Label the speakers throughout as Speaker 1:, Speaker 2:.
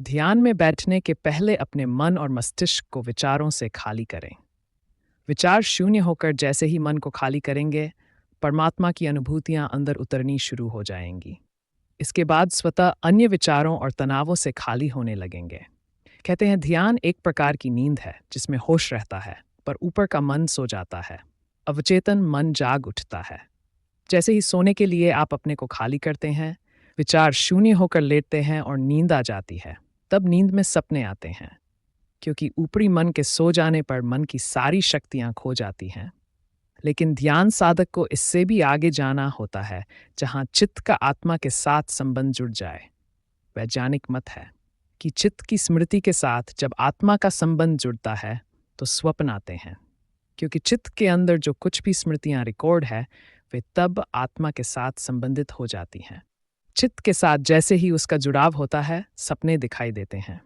Speaker 1: ध्यान में बैठने के पहले अपने मन और मस्तिष्क को विचारों से खाली करें। विचार शून्य होकर जैसे ही मन को खाली करेंगे, परमात्मा की अनुभूतियां अंदर उतरनी शुरू हो जाएंगी। इसके बाद स्वतः अन्य विचारों और तनावों से खाली होने लगेंगे। कहते हैं ध्यान एक प्रकार की नींद है जिसमें होश रहता है, पर ऊपर का मन सो जाता है। अवचेतन मन जाग उठता है। जैसे ही सोने के लिए आप अपने को खाली करते हैं, विचार शून्य होकर लेटते हैं और नींद आ जाती है। तब नींद में सपने आते हैं, क्योंकि ऊपरी मन के सो जाने पर मन की सारी शक्तियां खो जाती हैं। लेकिन ध्यान साधक को इससे भी आगे जाना होता है, जहां चित्त का आत्मा के साथ संबंध जुड़ जाए। वैज्ञानिक मत है कि चित्त की स्मृति के साथ जब आत्मा का संबंध जुड़ता है तो स्वप्न आते हैं, क्योंकि चित्त के अंदर जो कुछ भी स्मृतियां रिकॉर्ड है वे तब आत्मा के साथ संबंधित हो जाती हैं। चित्त के साथ जैसे ही उसका जुड़ाव होता है, सपने दिखाई देते हैं।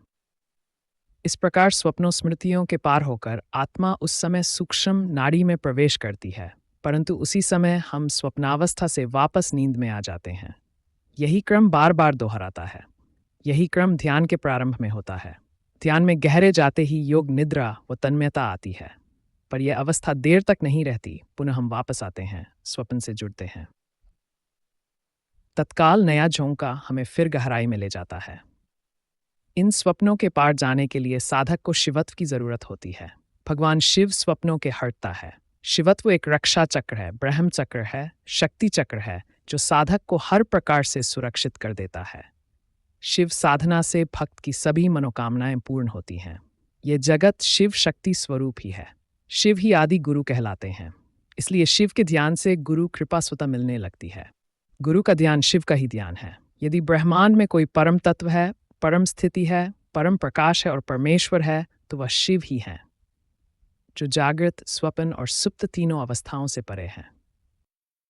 Speaker 1: इस प्रकार स्वप्नों स्मृतियों के पार होकर आत्मा उस समय सूक्ष्म नाड़ी में प्रवेश करती है, परंतु उसी समय हम स्वप्नावस्था से वापस नींद में आ जाते हैं। यही क्रम बार बार दोहराता है। यही क्रम ध्यान के प्रारंभ में होता है। ध्यान में गहरे जाते ही योग निद्रा व तन्मयता आती है, पर यह अवस्था देर तक नहीं रहती। पुनः हम वापस आते हैं, स्वप्न से जुड़ते हैं। तत्काल नया झोंका हमें फिर गहराई में ले जाता है। इन स्वप्नों के पार जाने के लिए साधक को शिवत्व की जरूरत होती है। भगवान शिव स्वप्नों के हरता है। शिवत्व एक रक्षा चक्र है, ब्रह्म चक्र है, शक्ति चक्र है, जो साधक को हर प्रकार से सुरक्षित कर देता है। शिव साधना से भक्त की सभी मनोकामनाएं पूर्ण होती हैं। ये जगत शिव शक्ति स्वरूप ही है। शिव ही आदि गुरु कहलाते हैं। इसलिए शिव के ध्यान से गुरु कृपा स्वतः मिलने लगती है। गुरु का ध्यान शिव का ही ध्यान है। यदि ब्रह्मांड में कोई परम तत्व है, परम स्थिति है, परम प्रकाश है और परमेश्वर है, तो वह शिव ही है, जो जागृत, स्वप्न और सुप्त तीनों अवस्थाओं से परे हैं।